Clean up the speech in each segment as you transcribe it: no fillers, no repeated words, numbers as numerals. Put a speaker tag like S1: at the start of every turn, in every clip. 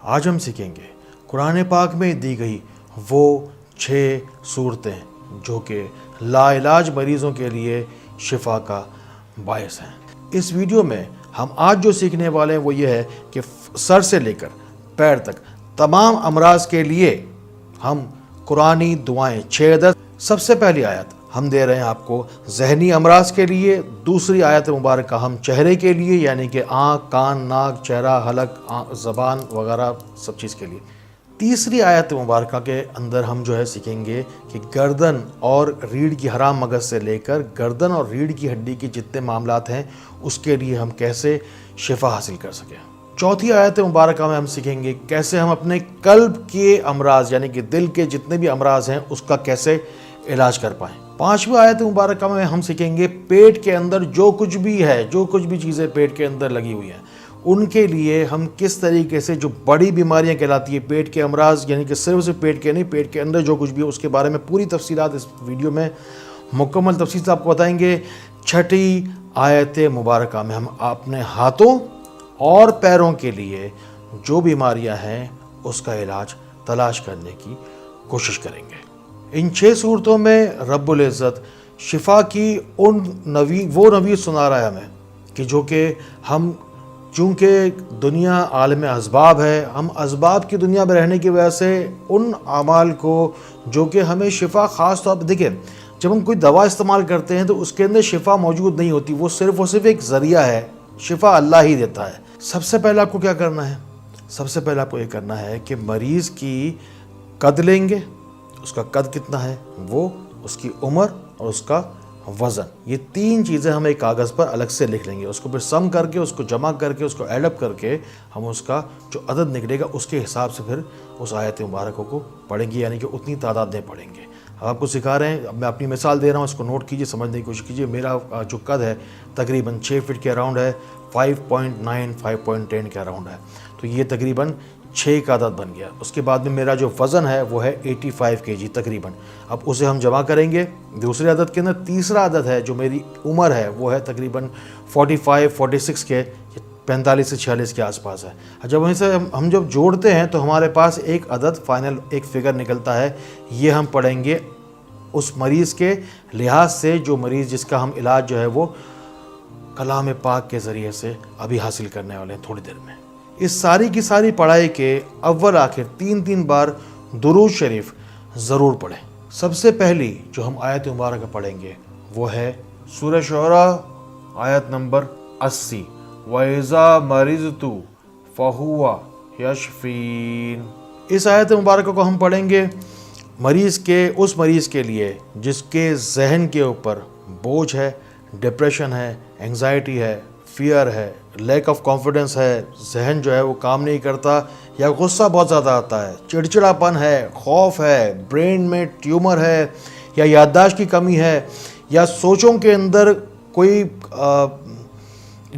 S1: آج ہم سیکھیں گے قرآن پاک میں دی گئی وہ 6 صورتیں جو کہ لا علاج مریضوں کے لیے شفا کا باعث ہیں۔ اس ویڈیو میں ہم آج جو سیکھنے والے ہیں وہ یہ ہے کہ سر سے لے کر پیر تک تمام امراض کے لیے ہم قرآنی دعائیں 6 عدد۔ سب سے پہلی آیت ہم دے رہے ہیں آپ کو ذہنی امراض کے لیے، دوسری آیت مبارکہ ہم چہرے کے لیے یعنی کہ آنکھ، کان، ناک، چہرہ، حلق، زبان وغیرہ سب چیز کے لیے، تیسری آیت مبارکہ کے اندر ہم جو ہے سیکھیں گے کہ گردن اور ریڑھ کی حرام مغز سے لے کر گردن اور ریڑھ کی ہڈی کے جتنے معاملات ہیں اس کے لیے ہم کیسے شفا حاصل کر سکیں۔ چوتھی آیت مبارکہ میں ہم سیکھیں گے کیسے ہم اپنے قلب کے امراض یعنی کہ دل کے جتنے بھی امراض ہیں اس کا کیسے علاج کر پائیں۔ پانچویں آیت مبارکہ میں ہم سیکھیں گے پیٹ کے اندر جو کچھ بھی ہے، جو کچھ بھی چیزیں پیٹ کے اندر لگی ہوئی ہیں ان کے لیے ہم کس طریقے سے جو بڑی بیماریاں کہلاتی ہیں پیٹ کے امراض یعنی کہ صرف پیٹ کے نہیں، پیٹ کے اندر جو کچھ بھی ہے اس کے بارے میں پوری تفصیلات اس ویڈیو میں مکمل تفصیل سے آپ کو بتائیں گے۔ چھٹی آیت مبارکہ میں ہم اپنے ہاتھوں اور پیروں کے لیے جو بیماریاں ہیں اس کا علاج تلاش کرنے کی کوشش کریں گے۔ ان 6 صورتوں میں رب العزت شفا کی وہ نوید سنا رہا ہے ہمیں کہ جو کہ ہم چونکہ دنیا عالم اسباب ہے، ہم اسباب کی دنیا میں رہنے کی وجہ سے ان اعمال کو جو کہ ہمیں شفا خاص طور پہ دیکھیں جب ہم کوئی دوا استعمال کرتے ہیں تو اس کے اندر شفا موجود نہیں ہوتی، وہ صرف ایک ذریعہ ہے، شفا اللہ ہی دیتا ہے۔ سب سے پہلے آپ کو کیا کرنا ہے؟ سب سے پہلے آپ کو یہ کرنا ہے کہ مریض کی قد لیں گے، اس کا قد کتنا ہے، وہ اس کی عمر اور اس کا وزن، یہ 3 چیزیں ہم ایک کاغذ پر الگ سے لکھ لیں گے، اس کو پھر سم کر کے اس کو جمع کر کے اس کو ایڈ اپ کر کے ہم اس کا جو عدد نکلے گا اس کے حساب سے پھر اس آیت مبارکہ کو پڑھیں گے، یعنی کہ اتنی تعداد میں پڑھیں گے۔ ہم آپ کو سکھا رہے ہیں، اب میں اپنی مثال دے رہا ہوں، اس کو نوٹ کیجئے، سمجھنے کی کوشش کیجئے۔ میرا جو قد ہے تقریباً 6 فٹ کے اراؤنڈ ہے، 5.9 5.10 کے اراؤنڈ ہے، تو یہ تقریباً 6 کا عدد بن گیا۔ اس کے بعد میں میرا جو وزن ہے وہ ہے 85 kg تقریباً، اب اسے ہم جمع کریں گے دوسرے عدد کے اندر۔ تیسرا عدد ہے جو میری عمر ہے وہ ہے تقریباً 45 46 کے 45 سے 46 کے آس پاس ہے۔ جب ہم جب جوڑتے ہیں تو ہمارے پاس ایک عدد فائنل ایک فگر نکلتا ہے، یہ ہم پڑھیں گے اس مریض کے لحاظ سے جو مریض جس کا ہم علاج جو ہے وہ کلام پاک کے ذریعے سے ابھی حاصل کرنے والے ہیں تھوڑی دیر میں۔ اس ساری کی ساری پڑھائی کے اول آخر 3 بار درود شریف ضرور پڑھیں۔ سب سے پہلی جو ہم آیت مبارکہ پڑھیں گے وہ ہے سورہ شعراء آیت نمبر 80، وَإِذَا مَرِضْتُ فَهُوَ يَشْفِينِ۔ اس آیت مبارکہ کو ہم پڑھیں گے اس مریض کے لیے جس کے ذہن کے اوپر بوجھ ہے، ڈپریشن ہے، انگزائٹی ہے، فیئر ہے، لیک آف کانفیڈنس ہے، ذہن جو ہے وہ کام نہیں کرتا یا غصہ بہت زیادہ آتا ہے، چڑچڑاپن ہے، خوف ہے، برین میں ٹیومر ہے یا یادداشت کی کمی ہے یا سوچوں کے اندر کوئی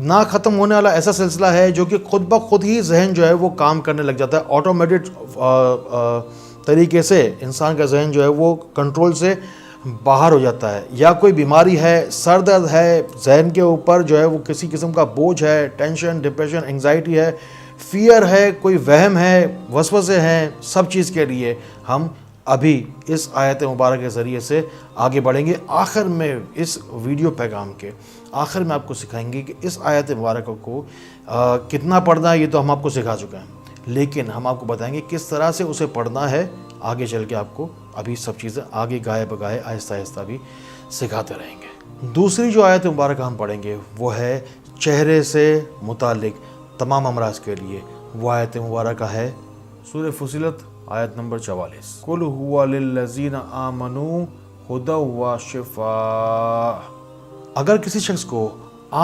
S1: نہ ختم ہونے والا ایسا سلسلہ ہے جو کہ خود بخود ہی ذہن جو ہے وہ کام کرنے لگ جاتا ہے، آٹومیٹڈ طریقے سے انسان کا ذہن جو ہے وہ کنٹرول سے باہر ہو جاتا ہے، یا کوئی بیماری ہے، سر درد ہے، ذہن کے اوپر جو ہے وہ کسی قسم کا بوجھ ہے، ٹینشن، ڈپریشن، انگزائٹی ہے، فیئر ہے، کوئی وہم ہے، وسوسے ہیں، سب چیز کے لیے ہم ابھی اس آیت مبارکہ کے ذریعے سے آگے بڑھیں گے۔ آخر میں اس ویڈیو پیغام کے آخر میں آپ کو سکھائیں گے کہ اس آیت مبارکہ کو کتنا پڑھنا ہے، یہ تو ہم آپ کو سکھا چکے ہیں، لیکن ہم آپ کو بتائیں گے کس طرح سے اسے پڑھنا ہے، آگے چل کے آپ کو ابھی سب چیزیں آگے گائے بگائے آہستہ آہستہ بھی سکھاتے رہیں گے۔ دوسری جو آیت مبارکہ ہم پڑھیں گے وہ ہے چہرے سے متعلق تمام امراض کے لیے، وہ آیت مبارکہ ہے سورہ فصلت آیت نمبر 44، قُلْ هُوَ لِلَّذِينَ آمَنُوا هُدًى وَشِفَاءٌ۔ اگر کسی شخص کو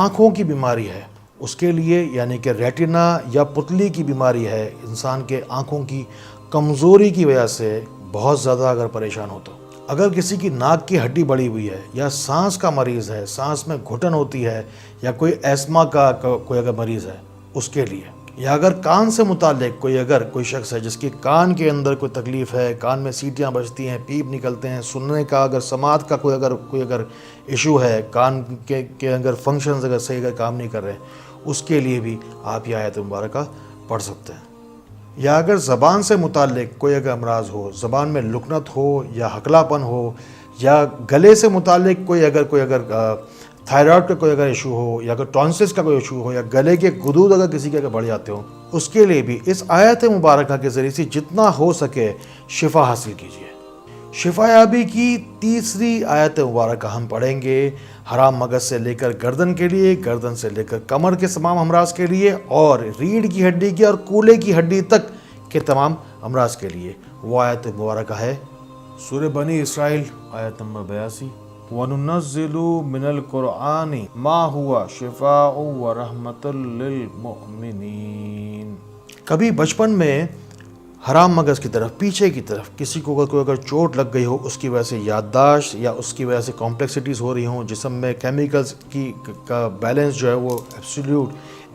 S1: آنکھوں کی بیماری ہے اس کے لیے یعنی کہ ریٹنا یا پتلی کی بیماری ہے، انسان کے آنکھوں کی کمزوری کی وجہ سے بہت زیادہ اگر پریشان ہو تو، اگر کسی کی ناک کی ہڈی بڑی ہوئی ہے یا سانس کا مریض ہے، سانس میں گھٹن ہوتی ہے یا کوئی ایسما کا کوئی اگر مریض ہے اس کے لیے، یا اگر کان سے متعلق کوئی شخص ہے جس کی کان کے اندر کوئی تکلیف ہے، کان میں سیٹیاں بجتی ہیں، پیپ نکلتے ہیں، سننے کا اگر سماعت کا کوئی اگر ایشو ہے، کان کے اگر فنکشنز اگر صحیح اگر کام نہیں کر رہے، اس کے لیے بھی آپ یہ آیت مبارکہ پڑھ سکتے ہیں۔ یا اگر زبان سے متعلق کوئی اگر امراض ہو، زبان میں لکنت ہو یا ہکلاپن ہو، یا گلے سے متعلق کوئی اگر تھائرائڈ کا کوئی اگر ایشو ہو، یا اگر ٹونسلس کا کوئی ایشو ہو، یا گلے کے غدود اگر کسی کے اگر بڑھ جاتے ہوں، اس کے لیے بھی اس آیت مبارکہ کے ذریعے سے جتنا ہو سکے شفا حاصل کیجیے۔ شفا یابی کی تیسری آیت مبارکہ ہم پڑھیں گے حرام مغز سے لے کر گردن کے لیے، گردن سے لے کر کمر کے تمام امراض کے لیے، اور ریڑھ کی ہڈی کی اور کولے کی ہڈی تک کے تمام امراض کے لیے۔ وہ آیت مبارکہ ہے سورہ بنی اسرائیل آیت نمبر 82، وَنُنَزِّلُ مِنَ الْقُرْآنِ مَا هُوَ شِفَاءٌ وَرَحْمَةٌ لِّلْمُؤْمِنِينَ۔ کبھی بچپن میں حرام مغز کی طرف، پیچھے کی طرف کسی کو اگر چوٹ لگ گئی ہو، اس کی وجہ سے یادداشت یا اس کی وجہ سے کمپلیکسٹیز ہو رہی ہوں، جسم میں کیمیکلز کا بیلنس جو ہے وہ ایبسلیوٹ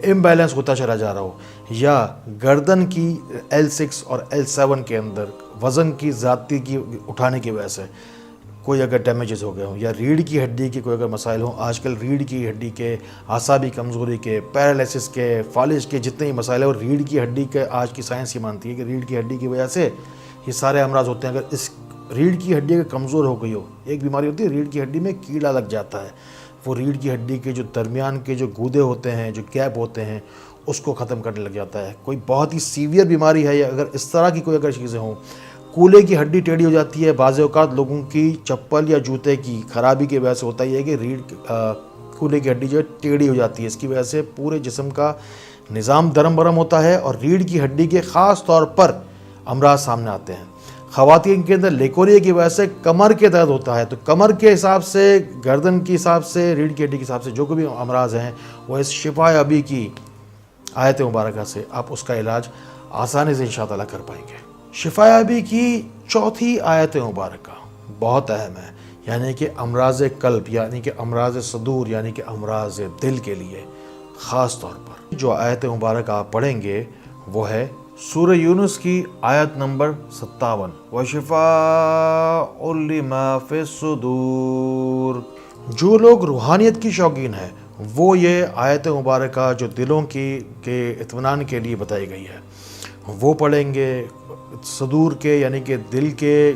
S1: امبیلنس ہوتا چلا جا رہا ہو، یا گردن کی L6 اور L7 کے اندر وزن کی زیادتی کی اٹھانے کی وجہ سے کوئی اگر ڈیمیجز ہو گئے ہوں، یا ریڑھ کی ہڈی کے کوئی اگر مسائل ہوں۔ آج کل ریڑھ کی ہڈی کے، اعصابی کمزوری کے، پیرالائسس کے، فالج کے جتنے ہی مسائل ہیں، اور ریڑھ کی ہڈی کے آج کی سائنس یہ مانتی ہے کہ ریڑھ کی ہڈی کی وجہ سے یہ سارے امراض ہوتے ہیں۔ اگر اس ریڑھ کی ہڈی اگر کمزور ہو گئی ہو، ایک بیماری ہوتی ہے ریڑھ کی ہڈی میں کیڑا لگ جاتا ہے، وہ ریڑھ کی ہڈی کے جو درمیان کے جو گودے ہوتے ہیں، جو گیپ ہوتے ہیں، اس کو ختم کرنے لگ جاتا ہے۔ کوئی بہت ہی سیویئر بیماری ہے، یا اگر اس طرح کی کوئی اگر چیزیں ہوں، کولے کی ہڈی ٹیڑھی ہو جاتی ہے۔ بعض اوقات لوگوں کی چپل یا جوتے کی خرابی کی وجہ سے ہوتا یہ ہے کہ کولے کی ہڈی جو ہے ٹیڑھی ہو جاتی ہے۔ اس کی وجہ سے پورے جسم کا نظام درم برم ہوتا ہے، اور ریڑھ کی ہڈی کے خاص طور پر امراض سامنے آتے ہیں۔ خواتین کے اندر لیکوریا کی وجہ سے کمر کے درد ہوتا ہے، تو کمر کے حساب سے، گردن کے حساب سے، ریڑھ کی ہڈی کے حساب سے جو بھی امراض ہیں، وہ اس شفا یابی کی آیت مبارکہ سے آپ اس کا علاج آسانی سے انشاءاللہ کر پائیں گے۔ شفا یابی کی چوتھی آیت مبارکہ بہت اہم ہے، یعنی کہ امراض قلب، یعنی کہ امراض صدور، یعنی کہ امراض دل کے لیے خاص طور پر جو آیت مبارکہ آپ پڑھیں گے وہ ہے سورہ یونس کی آیت نمبر 57، وَشِفَاءٌ لِّمَا فِي الصُّدُورِ۔ جو لوگ روحانیت کی شوقین ہیں وہ یہ آیت مبارکہ جو دلوں کے اطمینان کے لیے بتائی گئی ہے وہ پڑھیں گے۔ صدور کے یعنی کہ دل کے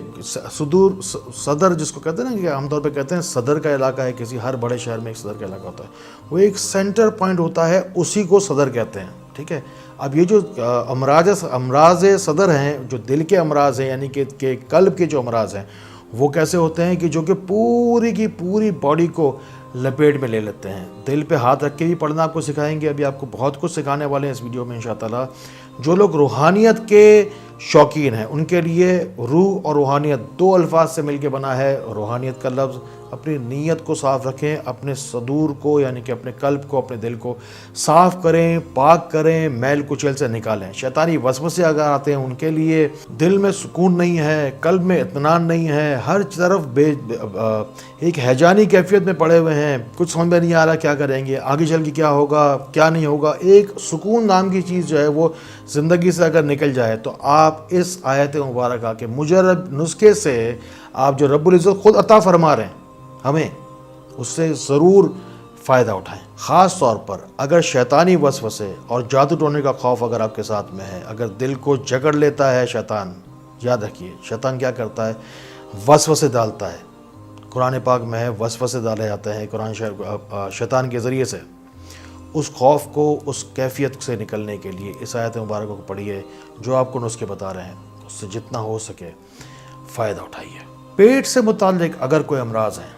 S1: صدور، صدر جس کو کہتے ہیں نا، کہ عام طور پہ کہتے ہیں صدر کا علاقہ ہے، کسی ہر بڑے شہر میں ایک صدر کا علاقہ ہوتا ہے، وہ ایک سینٹر پوائنٹ ہوتا ہے، اسی کو صدر کہتے ہیں، ٹھیک ہے۔ اب یہ جو امراض صدر ہیں، جو دل کے امراض ہیں، یعنی کہ قلب کے جو امراض ہیں، وہ کیسے ہوتے ہیں کہ جو کہ پوری کی پوری باڈی کو لپیٹ میں لے لیتے ہیں۔ دل پہ ہاتھ رکھ کے بھی پڑھنا آپ کو سکھائیں گے، ابھی آپ کو بہت کچھ سکھانے والے ہیں اس ویڈیو میں انشاءاللہ۔ جو لوگ روحانیت کے شوقین ہیں ان کے لیے روح اور روحانیت دو الفاظ سے مل کے بنا ہے۔ روحانیت کا لفظ، اپنی نیت کو صاف رکھیں، اپنے صدور کو یعنی کہ اپنے قلب کو، اپنے دل کو صاف کریں، پاک کریں، میل کچیل سے نکالیں۔ شیطانی وسوسے اگر آتے ہیں ان کے لیے، دل میں سکون نہیں ہے، قلب میں اطمینان نہیں ہے، ہر طرف ایک ہیجانی کیفیت میں پڑے ہوئے ہیں، کچھ سمجھ میں نہیں آ رہا کیا کریں گے، آگے چل کے کیا ہوگا کیا نہیں ہوگا، ایک سکون نام کی چیز جو ہے وہ زندگی سے اگر نکل جائے، تو آپ اس آیت مبارکہ کے مجرد نسخے سے آپ جو رب العزت خود عطا فرما رہے ہیں ہمیں، اس سے ضرور فائدہ اٹھائیں۔ خاص طور پر اگر شیطانی وسوسے اور جادو ٹونے کا خوف اگر آپ کے ساتھ میں ہے، اگر دل کو جکڑ لیتا ہے شیطان، یاد رکھیے شیطان کیا کرتا ہے، وسوسے ڈالتا ہے۔ قرآن پاک میں ہے وسوسے ڈالے جاتے ہیں قرآن شیطان کے ذریعے سے۔ اس خوف کو، اس کیفیت سے نکلنے کے لیے اس آیت مبارکہ کو پڑھیے، جو آپ کو نسخے بتا رہے ہیں اس سے جتنا ہو سکے فائدہ اٹھائیے۔ پیٹ سے متعلق اگر کوئی امراض ہیں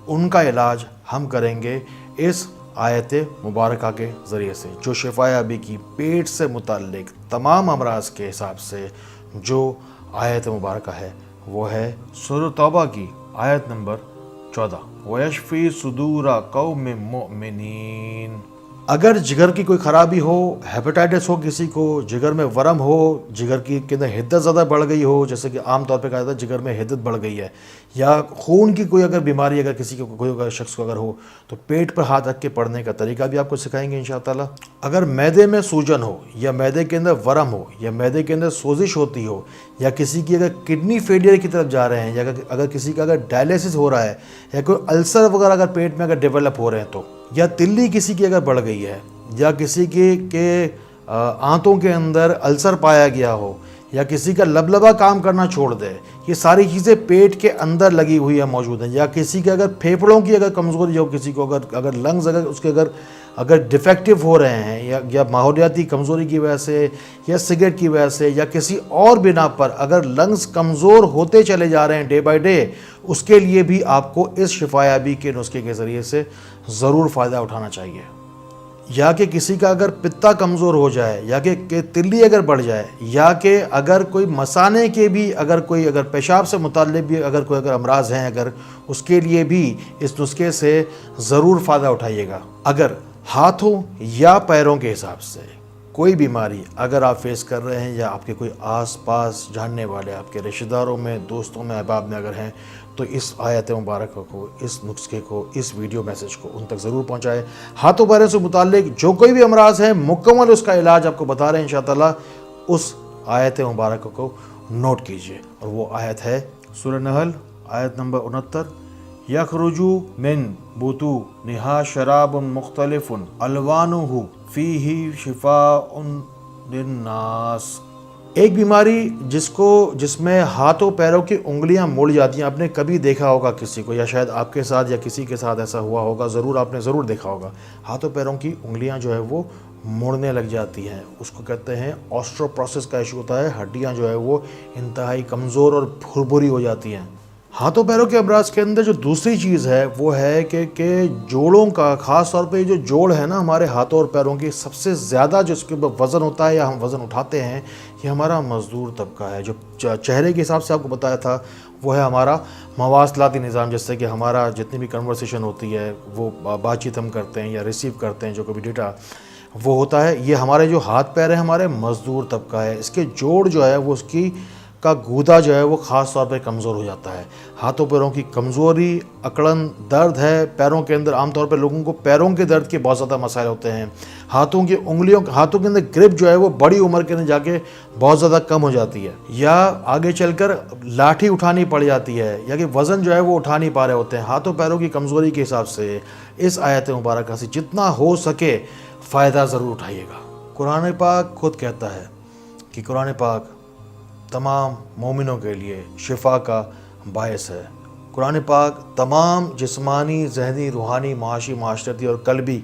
S1: ان کا علاج ہم کریں گے اس آیت مبارکہ کے ذریعے سے، جو شفا یابی کی پیٹ سے متعلق تمام امراض کے حساب سے جو آیت مبارکہ ہے وہ ہے سورہ توبہ کی آیت نمبر 14، وَيَشْفِي صُدُورَ قَوْمٍ مُؤْمِنِينَ۔ اگر جگر کی کوئی خرابی ہو، ہیپیٹائٹس ہو، کسی کو جگر میں ورم ہو، جگر کی اندر حدت زیادہ بڑھ گئی ہو، جیسے کہ عام طور پہ کہا جاتا ہے جگر میں حدت بڑھ گئی ہے، یا خون کی کوئی اگر بیماری اگر کسی کو کوئی اگر شخص کو اگر ہو، تو پیٹ پر ہاتھ رکھ کے پڑھنے کا طریقہ بھی آپ کو سکھائیں گے انشاءاللہ۔ اگر معدے میں سوجن ہو، یا معدے کے اندر ورم ہو، یا معدے کے اندر سوزش ہوتی ہو، یا کسی کی اگر کڈنی فیلئر کی طرف جا رہے ہیں، یا اگر کسی کا اگر ڈائلیسس ہو رہا ہے، یا کوئی السر وغیرہ اگر پیٹ میں اگر ڈیولپ ہو رہے ہیں، تو یا تلی کسی کی اگر بڑھ گئی ہے، یا کسی کے آنتوں کے اندر السر پایا گیا ہو یا کسی کا لبلبا کام کرنا چھوڑ دے، یہ ساری چیزیں پیٹ کے اندر لگی ہوئی ہیں موجود ہیں، یا کسی کے اگر پھیپھڑوں کی اگر کمزوری ہو، کسی کو اگر لنگز اس کے اگر ڈیفیکٹیو ہو رہے ہیں یا ماحولیاتی کمزوری کی وجہ سے یا سگریٹ کی وجہ سے یا کسی اور بنا پر اگر لنگز کمزور ہوتے چلے جا رہے ہیں ڈے بائی ڈے، اس کے لیے بھی آپ کو اس شفایابی کے نسخے کے ذریعے سے ضرور فائدہ اٹھانا چاہیے۔ یا کہ کسی کا اگر پتا کمزور ہو جائے، یا کہ تلی اگر بڑھ جائے، یا کہ اگر کوئی مثانے کے بھی اگر پیشاب سے متعلق بھی اگر امراض ہیں، اگر اس کے لیے بھی اس نسخے سے ضرور فائدہ اٹھائیے گا۔ اگر ہاتھوں یا پیروں کے حساب سے کوئی بیماری اگر آپ فیس کر رہے ہیں، یا آپ کے کوئی آس پاس جاننے والے آپ کے رشتہ داروں میں، دوستوں میں، احباب میں اگر ہیں، تو اس آیت مبارکہ کو، اس نسخے کو، اس ویڈیو میسج کو ان تک ضرور پہنچائے۔ ہاتھوں پیروں سے متعلق جو کوئی بھی امراض ہیں، مکمل اس کا علاج آپ کو بتا رہے ہیں انشاءاللہ۔ اس آیت مبارکہ کو نوٹ کیجئے، اور وہ آیت ہے سورہ نحل آیت نمبر 69، یخرج من بطونہا شراب مختلف الوانہ فیہ شفاء للناس۔ ایک بیماری جس میں ہاتھوں پیروں کی انگلیاں مڑ جاتی ہیں، آپ نے کبھی دیکھا ہوگا کسی کو، یا شاید آپ کے ساتھ یا کسی کے ساتھ ایسا ہوا ہوگا، آپ نے ضرور دیکھا ہوگا، ہاتھوں پیروں کی انگلیاں جو ہے وہ مڑنے لگ جاتی ہیں۔ اس کو کہتے ہیں آسٹروپروسس کا ایشو ہوتا ہے، ہڈیاں جو ہے وہ انتہائی کمزور اور بھربھری ہو جاتی ہیں۔ ہاتھوں پیروں کے امراض کے اندر جو دوسری چیز ہے وہ ہے کہ جوڑوں کا، خاص طور پہ جو جوڑ ہے نا ہمارے ہاتھوں اور پیروں کی، سب سے زیادہ جو اس کے وزن ہوتا ہے یا ہم وزن اٹھاتے ہیں، یہ ہمارا مزدور طبقہ ہے۔ جو چہرے کے حساب سے آپ کو بتایا تھا وہ ہے ہمارا مواصلاتی نظام، جس سے کہ ہمارا جتنی بھی کنورسیشن ہوتی ہے، وہ بات چیت ہم کرتے ہیں یا ریسیو کرتے ہیں جو کبھی ڈیٹا وہ ہوتا ہے، یہ ہمارے جو ہاتھ پیر ہیں ہمارے مزدور طبقہ ہے۔ اس کے جوڑ جو ہے وہ اس کا گودا جو ہے وہ خاص طور پہ کمزور ہو جاتا ہے۔ ہاتھوں پیروں کی کمزوری، اکڑن، درد ہے پیروں کے اندر، عام طور پہ لوگوں کو پیروں کے درد کے بہت زیادہ مسائل ہوتے ہیں۔ ہاتھوں کے اندر گرپ جو ہے وہ بڑی عمر کے اندر جا کے بہت زیادہ کم ہو جاتی ہے، یا آگے چل کر لاٹھی اٹھانی پڑ جاتی ہے، یا کہ وزن جو ہے وہ اٹھا نہیں پا رہے ہوتے ہیں۔ ہاتھوں پیروں کی کمزوری کے حساب سے اس آیت مبارکہ سے جتنا ہو سکے فائدہ ضرور اٹھائیے گا۔ قرآن پاک خود کہتا ہے کہ قرآن پاک تمام مومنوں کے لیے شفا کا باعث ہے۔ قرآن پاک تمام جسمانی، ذہنی، روحانی، معاشی، معاشرتی اور قلبی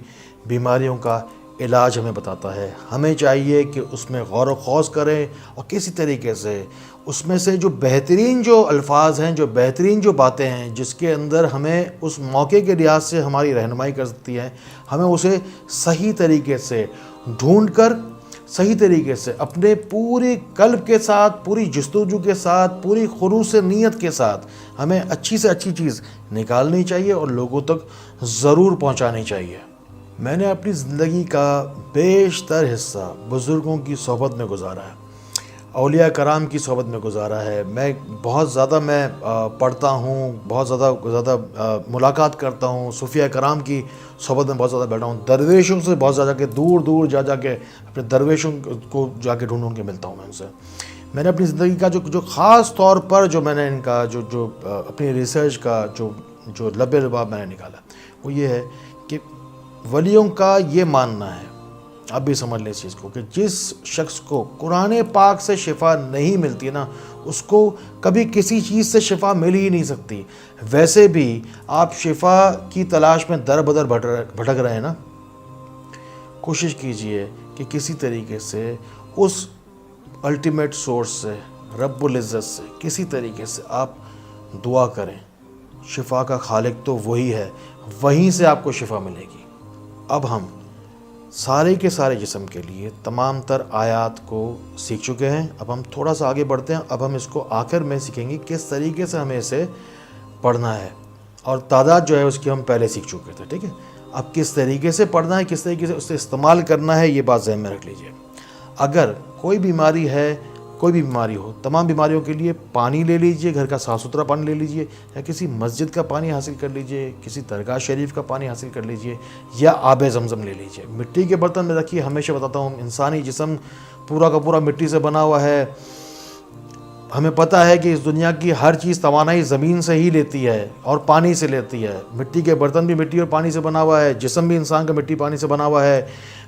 S1: بیماریوں کا علاج ہمیں بتاتا ہے۔ ہمیں چاہیے کہ اس میں غور و خوض کریں، اور کسی طریقے سے اس میں سے جو بہترین جو الفاظ ہیں، جو بہترین جو باتیں ہیں، جس کے اندر ہمیں اس موقع کے لحاظ سے ہماری رہنمائی کر سکتی ہیں، ہمیں اسے صحیح طریقے سے ڈھونڈ کر، صحیح طریقے سے اپنے پورے قلب کے ساتھ، پوری جستجو کے ساتھ، پوری خلوص نیت کے ساتھ ہمیں اچھی سے اچھی چیز نکالنی چاہیے اور لوگوں تک ضرور پہنچانی چاہیے۔ میں نے اپنی زندگی کا بیشتر حصہ بزرگوں کی صحبت میں گزارا ہے، اولیاء کرام کی صحبت میں گزارا ہے۔ میں بہت زیادہ پڑھتا ہوں، بہت زیادہ ملاقات کرتا ہوں، صوفیاء کرام کی صحبت میں بہت زیادہ بیٹھا ہوں، درویشوں سے بہت زیادہ کہ دور جا کے اپنے درویشوں کو جا کے ڈھونڈ کے ملتا ہوں میں ان سے۔ میں نے اپنی زندگی کا جو خاص طور پر جو میں نے ان کا جو اپنی ریسرچ کا جو لب لباب میں نے نکالا، وہ یہ ہے کہ ولیوں کا یہ ماننا ہے، آپ بھی سمجھ لیں اس چیز کو، کہ جس شخص کو قرآن پاک سے شفا نہیں ملتی ہے نا، اس کو کبھی کسی چیز سے شفا مل ہی نہیں سکتی۔ ویسے بھی آپ شفا کی تلاش میں در بدر بھٹک رہے ہیں نا، کوشش کیجئے کہ کسی طریقے سے اس الٹیمیٹ سورس سے، رب العزت سے کسی طریقے سے آپ دعا کریں۔ شفا کا خالق تو وہی ہے، وہیں سے آپ کو شفا ملے گی۔ اب ہم سارے کے سارے جسم کے لیے تمام تر آیات کو سیکھ چکے ہیں۔ اب ہم تھوڑا سا آگے بڑھتے ہیں۔ اب ہم اس کو آخر میں سیکھیں گے کس طریقے سے ہمیں اسے پڑھنا ہے، اور تعداد جو ہے اس کی ہم پہلے سیکھ چکے تھے، ٹھیک ہے۔ اب کس طریقے سے پڑھنا ہے، کس طریقے سے اسے استعمال کرنا ہے، یہ بات ذہن میں رکھ لیجئے۔ اگر کوئی بیماری ہے، کوئی بھی بیماری ہو، تمام بیماریوں کے لیے پانی لے لیجئے، گھر کا صاف ستھرا پانی لے لیجئے، یا کسی مسجد کا پانی حاصل کر لیجئے، کسی درگاہ شریف کا پانی حاصل کر لیجئے، یا آب زمزم لے لیجئے۔ مٹی کے برتن میں رکھیے۔ ہمیشہ بتاتا ہوں، انسانی جسم پورا کا پورا مٹی سے بنا ہوا ہے۔ ہمیں پتہ ہے کہ اس دنیا کی ہر چیز توانائی زمین سے ہی لیتی ہے اور پانی سے لیتی ہے۔ مٹی کے برتن بھی مٹی اور پانی سے بنا ہوا ہے، جسم بھی انسان کا مٹی پانی سے بنا ہوا ہے۔